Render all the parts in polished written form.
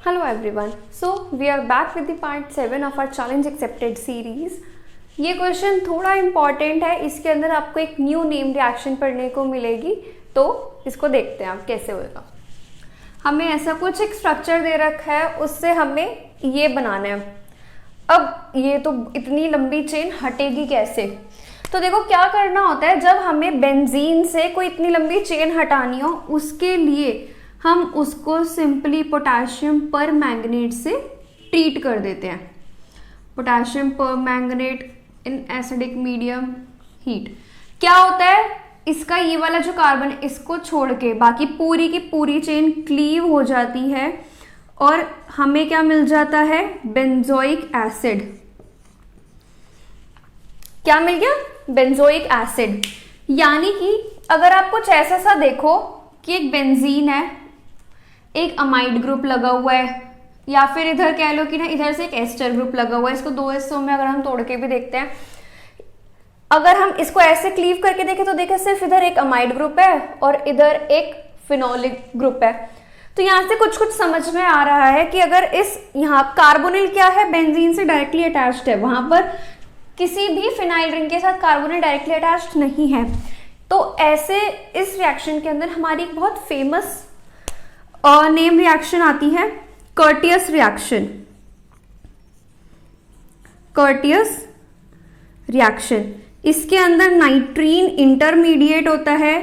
Hello everyone. So we are back with the part 7 of our challenge accepted series. ये question थोड़ा important है, इसके अंदर आपको एक न्यू नेम रिएक्शन पढ़ने को मिलेगी, तो इसको देखते हैं आप कैसे होगा। हमें ऐसा कुछ एक स्ट्रक्चर दे रखा है, उससे हमें ये बनाना है। अब ये तो इतनी लंबी चेन हटेगी कैसे? तो देखो क्या करना होता है, जब हमें बेंजीन से कोई इतनी लंबी चेन हटानी हो, उसके लिए हम उसको सिंपली पोटेशियम पर मैंगनेट से ट्रीट कर देते हैं। पोटेशियम पर manganate in acidic medium heat. क्या होता है, इसका ये वाला जो कार्बन है इसको छोड़ के बाकी पूरी की पूरी चेन क्लीव हो जाती है और हमें क्या मिल जाता है, बेंजोइक एसिड। क्या मिल गया? Benzoic acid. यानी कि अगर आप कुछ ऐसा सा देखो कि एक बेंजीन है, एक अमाइड ग्रुप लगा हुआ है, या फिर इधर कह लो कि ना इधर से एक एस्टर ग्रुप लगा हुआ है। इसको दो हिस्सों में अगर हम तोड़ के भी देखते हैं, अगर हम इसको ऐसे क्लीव करके देखें तो देखें सिर्फ इधर एक अमाइड ग्रुप है और इधर एक फिनोलिक ग्रुप है। तो यहाँ से कुछ कुछ समझ में आ रहा है कि अगर इस यहाँ कार्बोनिल क्या है, बेंजीन से डायरेक्टली अटैच्ड है, वहां पर किसी भी फिनाइल रिंग के साथ कार्बोनिल डायरेक्टली अटैच्ड नहीं है। तो ऐसे इस रिएक्शन के अंदर हमारी एक बहुत फेमस नेम रिएक्शन आती है, कर्टियस रिएक्शन। कर्टियस रिएक्शन, इसके अंदर नाइट्रीन इंटरमीडिएट होता है।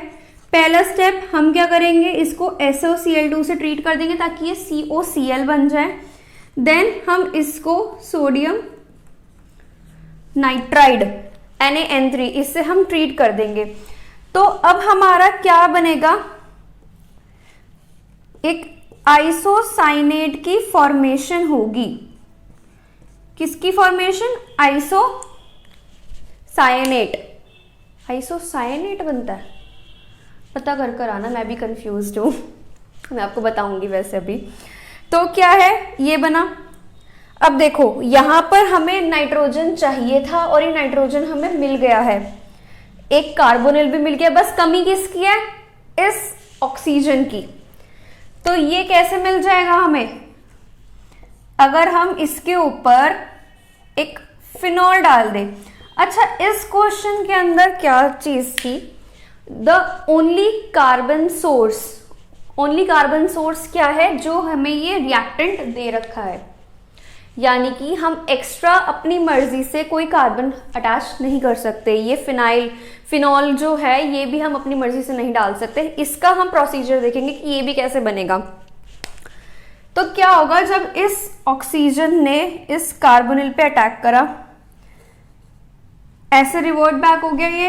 पहला स्टेप हम क्या करेंगे, इसको SOCl2 से ट्रीट कर देंगे ताकि ये COCl बन जाए। देन हम इसको सोडियम नाइट्राइड NaN3 इससे हम ट्रीट कर देंगे। तो अब हमारा क्या बनेगा, एक आइसोसाइनेट की फॉर्मेशन होगी। किसकी फॉर्मेशन? आइसोसाइनेट। आइसोसाइनेट बनता है, पता कर कर आना, मैं भी कंफ्यूज्ड हूं, मैं आपको बताऊंगी वैसे अभी। तो क्या है, ये बना। अब देखो यहां पर हमें नाइट्रोजन चाहिए था और ये नाइट्रोजन हमें मिल गया है, एक कार्बोनिल भी मिल गया। बस कमी किसकी है? इस ऑक्सीजन की। तो ये कैसे मिल जाएगा हमें? अगर हम इसके ऊपर एक फिनॉल डाल दें। अच्छा, इस क्वेश्चन के अंदर क्या चीज थी, the only carbon source. Only carbon source क्या है, जो हमें ये रिएक्टेंट दे रखा है। यानी कि हम एक्स्ट्रा अपनी मर्जी से कोई कार्बन अटैच नहीं कर सकते। ये फिनॉल जो है ये भी हम अपनी मर्जी से नहीं डाल सकते। इसका हम प्रोसीजर देखेंगे कि ये भी कैसे बनेगा। तो क्या होगा, जब इस ऑक्सीजन ने इस कार्बोनिल पे अटैक करा, ऐसे रिवर्ट बैक हो गया ये।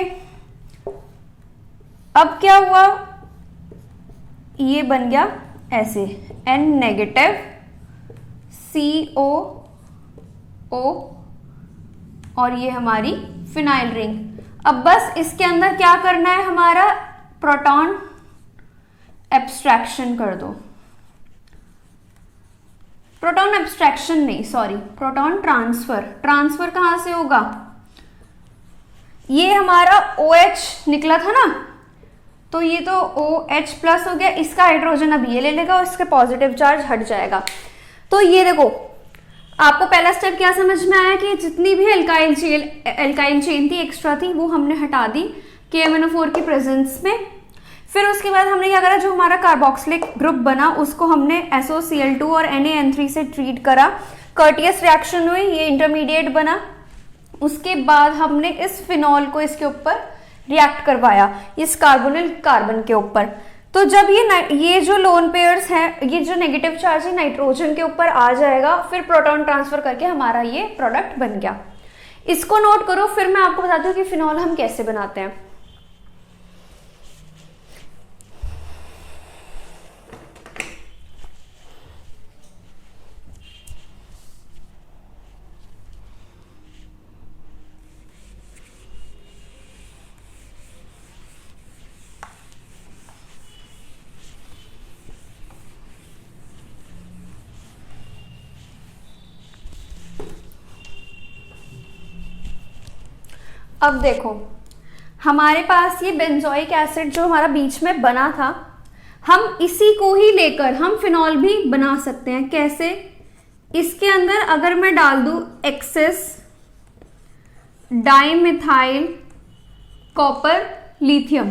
अब क्या हुआ, ये बन गया ऐसे N नेगेटिव COO और ये हमारी फिनाइल रिंग। अब बस इसके अंदर क्या करना है, हमारा प्रोटॉन एब्स्ट्रैक्शन कर दो। प्रोटॉन एब्स्ट्रैक्शन नहीं, सॉरी, प्रोटॉन ट्रांसफर। ट्रांसफर कहां से होगा, ये हमारा OH निकला था ना, तो ये तो OH प्लस हो गया, इसका हाइड्रोजन अब ये ले लेगा और इसका पॉजिटिव चार्ज हट जाएगा। तो ये देखो, आपको पहला स्टेप क्या समझ में आया कि जितनी भी एल्काइल चेन थी एक्स्ट्रा थी वो हमने हटा दी KMnO4 की प्रेजेंस में। फिर उसके बाद हमने क्या करा, जो हमारा कार्बोक्सिलिक ग्रुप बना उसको हमने SOCl2 और NaN3 से ट्रीट करा। कर्टियस रिएक्शन हुई, ये इंटरमीडिएट बना। उसके बाद हमने इस फिनॉल को इसके ऊपर रिएक्ट करवाया, इस कार्बोनिल कार्बन के ऊपर। तो जब ये जो लोन पेयर्स हैं, ये जो नेगेटिव चार्ज है नाइट्रोजन के ऊपर आ जाएगा, फिर प्रोटॉन ट्रांसफर करके हमारा ये प्रोडक्ट बन गया। इसको नोट करो, फिर मैं आपको बताती हूँ कि फिनॉल हम कैसे बनाते हैं। अब देखो हमारे पास ये बेंजोइक एसिड जो हमारा बीच में बना था, हम इसी को ही लेकर हम फिनॉल भी बना सकते हैं। कैसे? इसके अंदर अगर मैं डाल दूं एक्सेस डाइमिथाइल कॉपर लिथियम,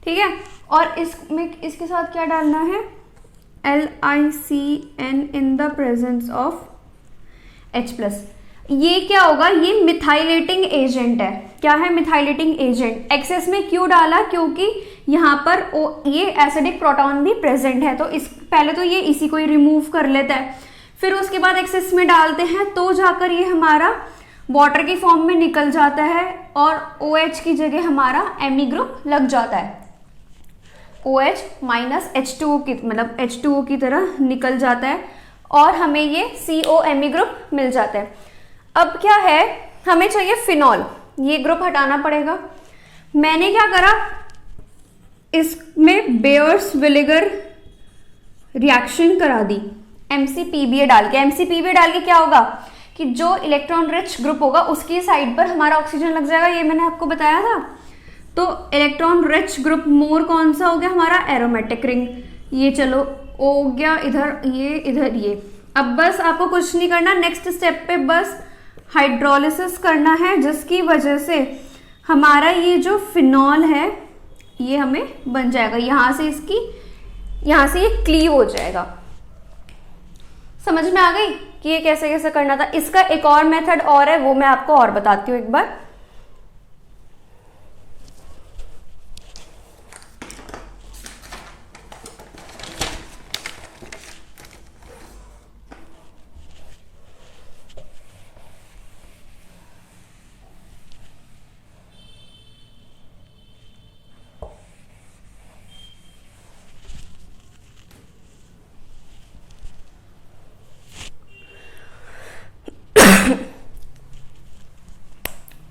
ठीक है, और इसमें इसके साथ क्या डालना है? LiCN in the presence of H+। ये क्या होगा? ये मिथाइलेटिंग एजेंट है। क्या है? मिथाइलेटिंग एजेंट। एक्सेस में क्यों डाला? क्योंकि यहाँ पर ये एसिडिक प्रोटॉन भी प्रेजेंट है, तो इस पहले तो ये इसी को ही रिमूव कर लेता है, फिर उसके बाद एक्सेस में डालते हैं तो जाकर ये हमारा वाटर की फॉर्म में निकल जाता है और OH की जगह हमारा Me ग्रुप लग जाता है। OH माइनस H2O की, मतलब H2O की तरह निकल जाता है और हमें ये COMe ग्रुप मिल जाता है। अब क्या है? हमें चाहिए फिनॉल, ये ग्रुप हटाना पड़ेगा। मैंने क्या करा? इसमें बेयर्स विनेगर रिएक्शन करा दी MCPBA डाल के। MCPBA डाल के क्या होगा कि जो इलेक्ट्रॉन रिच ग्रुप होगा उसकी साइड पर हमारा ऑक्सीजन लग जाएगा, ये मैंने आपको बताया था। तो इलेक्ट्रॉन रिच ग्रुप मोर कौन सा हो गया? हमारा एरोमेटिक रिंग। ये चलो हो गया इधर, ये इधर, ये। अब बस आपको कुछ नहीं करना, नेक्स्ट स्टेप पे बस हाइड्रोलिसिस करना है, जिसकी वजह से हमारा ये जो फिनॉल है ये हमें बन जाएगा। यहाँ से ये क्लीव हो जाएगा। समझ में आ गई कि ये कैसे कैसे करना था? इसका एक और मेथड और है, वो मैं आपको और बताती हूँ एक बार।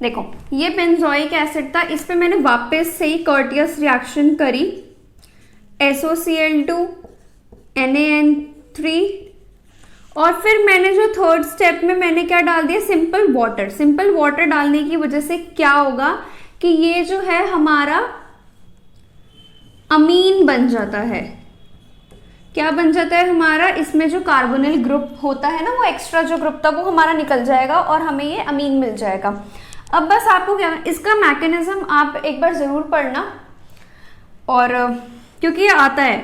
देखो, ये बेंजोइक एसिड था, इस पे मैंने वापस से ही कर्टियस रिएक्शन करी, SOCl2 NaN3, और फिर मैंने जो थर्ड स्टेप में मैंने क्या डाल दिया? Simple water. सिंपल वाटर डालने की वजह से क्या होगा कि ये जो है हमारा अमीन बन जाता है। क्या बन जाता है हमारा? इसमें जो कार्बोनिल ग्रुप होता है ना, वो एक्स्ट्रा जो ग्रुप था वो हमारा निकल जाएगा और हमें ये अमीन मिल जाएगा। अब बस आपको क्या, इसका मैकेनिज्म आप एक बार जरूर पढ़ना, और क्योंकि ये आता है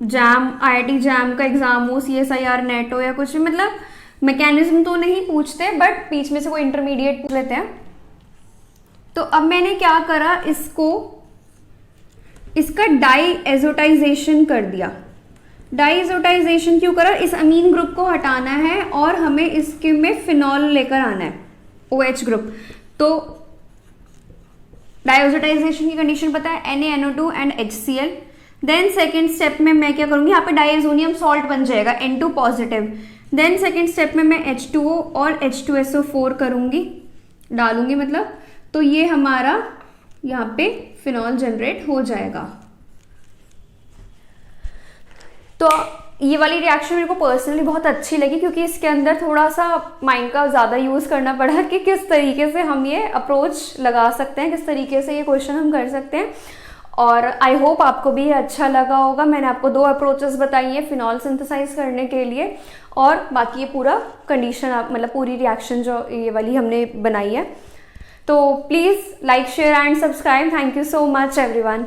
जैम, IIT जैम का एग्जाम हो, CSIR नेट हो या कुछ भी, मतलब मैकेनिज्म तो नहीं पूछते बट बीच में से कोई इंटरमीडिएट पूछ लेते हैं। तो अब मैंने क्या करा? इसका डाईएजोटाइजेशन कर दिया। डाईएजोटाइजेशन क्यों करा? इस अमीन ग्रुप को हटाना है और हमें इसके में फिनॉल लेकर आना है, OH ग्रुप। तो डाईएजोटाइजेशन की कंडीशन पता है, NaNO2 and HCl। Then second step में मैं क्या करूंगी? यहाँ पे डाइएजोनियम सॉल्ट बन जाएगा, N2 positive. Then second step में मैं H2O और H2SO4 करूंगी, डालूंगी मतलब, तो ये हमारा यहाँ पे फिनॉल जनरेट हो जाएगा। तो ये वाली रिएक्शन मेरे को पर्सनली बहुत अच्छी लगी, क्योंकि इसके अंदर थोड़ा सा माइंड का ज़्यादा यूज़ करना पड़ा कि किस तरीके से हम ये अप्रोच लगा सकते हैं, किस तरीके से ये क्वेश्चन हम कर सकते हैं। और आई होप आपको भी ये अच्छा लगा होगा। मैंने आपको 2 अप्रोचेस बताई हैं फिनॉल सिंथेसाइज करने के लिए, और बाकी ये पूरा कंडीशन, मतलब पूरी रिएक्शन जो ये वाली हमने बनाई है। तो please like, share and subscribe. Thank you so much everyone.